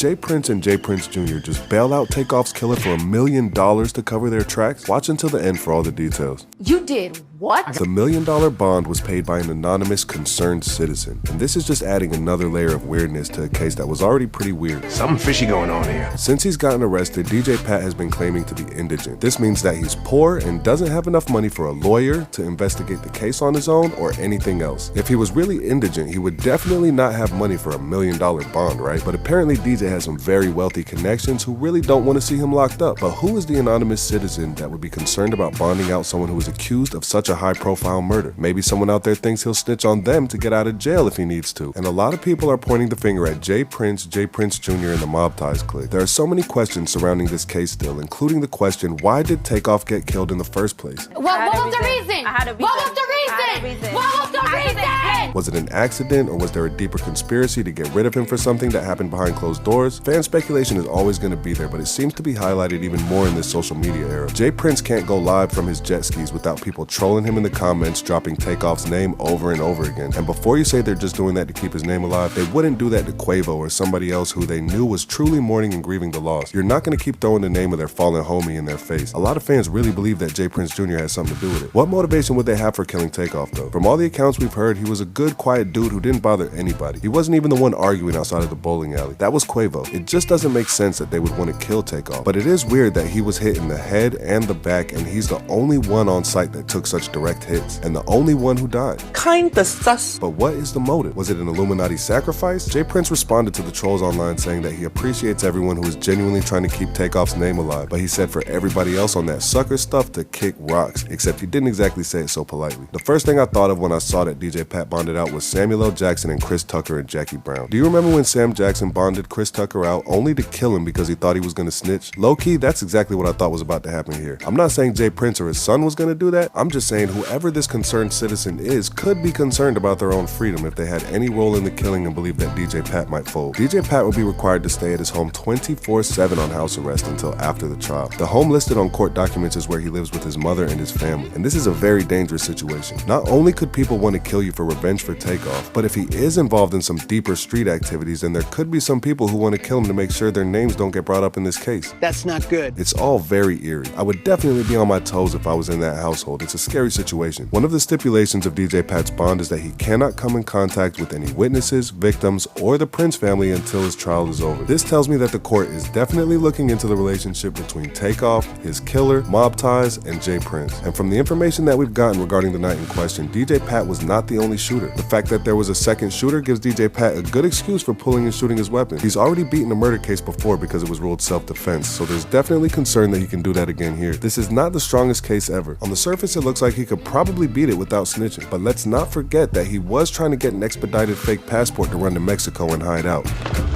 J. Prince and J. Prince Jr. just bail out Takeoff's killer for $1 million to cover their tracks? Watch until the end for all the details. You did what? The $1 million bond was paid by an anonymous concerned citizen, and this is just adding another layer of weirdness to a case that was already pretty weird. Something fishy going on here. Since he's gotten arrested, DJ Pat has been claiming to be indigent. This means that he's poor and doesn't have enough money for a lawyer to investigate the case on his own or anything else. If he was really indigent, he would definitely not have money for $1 million bond, right? But apparently DJ has some very wealthy connections who really don't want to see him locked up. But who is the anonymous citizen that would be concerned about bonding out someone who is accused of such a high-profile murder? Maybe someone out there thinks he'll snitch on them to get out of jail if he needs to. And a lot of people are pointing the finger at J. Prince Jr., and the Mob Ties clique. There are so many questions surrounding this case still, including the question, why did Takeoff get killed in the first place? What was the reason? What was the reason? What was the reason? Was it an accident, or was there a deeper conspiracy to get rid of him for something that happened behind closed doors? Fan speculation is always going to be there, but it seems to be highlighted even more in this social media era. J. Prince can't go live from his jet skis without people trolling him in the comments, dropping Takeoff's name over and over again. And before you say they're just doing that to keep his name alive, they wouldn't do that to Quavo or somebody else who they knew was truly mourning and grieving the loss. You're not going to keep throwing the name of their fallen homie in their face. A lot of fans really believe that J. Prince Jr. has something to do with it. What motivation would they have for killing Takeoff though? From all the accounts we've heard, he was a good, quiet dude who didn't bother anybody. He wasn't even the one arguing outside of the bowling alley. That was Quavo. It just doesn't make sense that they would want to kill Takeoff. But it is weird that he was hit in the head and the back, and he's the only one on site that took such direct hits, and the only one who died. Kinda sus. But what is the motive? Was it an Illuminati sacrifice? J. Prince responded to the trolls online saying that he appreciates everyone who is genuinely trying to keep Takeoff's name alive, but he said for everybody else on that sucker stuff to kick rocks, except he didn't exactly say it so politely. The first thing I thought of when I saw that DJ Pat bonded out was Samuel L. Jackson and Chris Tucker and Jackie Brown. Do you remember when Sam Jackson bonded Chris Tucker out only to kill him because he thought he was gonna snitch? Low-key, that's exactly what I thought was about to happen here. I'm not saying J. Prince or his son was gonna do that. I'm just saying whoever this concerned citizen is could be concerned about their own freedom if they had any role in the killing and believed that DJ Pat might fold. DJ Pat would be required to stay at his home 24/7 on house arrest until after the trial. The home listed on court documents is where he lives with his mother and his family, and this is a very dangerous situation. Not only could people want to kill you for revenge for Takeoff, but if he is involved in some deeper street activities, then there could be some people who want to kill him to make sure their names don't get brought up in this case. That's not good. It's all very eerie. I would definitely be on my toes if I was in that household. It's a scary situation. One of the stipulations of DJ Pat's bond is that he cannot come in contact with any witnesses, victims, or the Prince family until his trial is over. This tells me that the court is definitely looking into the relationship between Takeoff, his killer, Mob Ties, and J. Prince. And from the information that we've gotten regarding the night in question, DJ Pat was not the only shooter. The fact that there was a second shooter gives DJ Pat a good excuse for pulling and shooting his weapon. He's already beaten a murder case before because it was ruled self-defense, so there's definitely concern that he can do that again here. This is not the strongest case ever. On the surface, it looks like he could probably beat it without snitching, but let's not forget that he was trying to get an expedited fake passport to run to Mexico and hide out.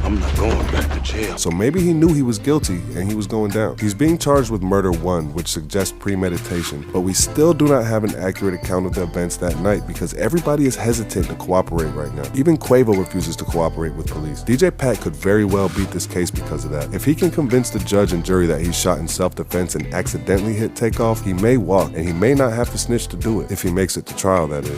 I'm not going back to jail. So maybe he knew he was guilty and he was going down. He's being charged with murder 1, which suggests premeditation, but we still do not have an accurate account of the events that night because everybody is hesitant to cooperate right now. Even Quavo refuses to cooperate with police. DJ Pat could very well beat this case because of that. If he can convince the judge and jury that he shot in self-defense and accidentally hit Takeoff, he may walk, and he may not have to snitch to do it, if he makes it to trial, that is.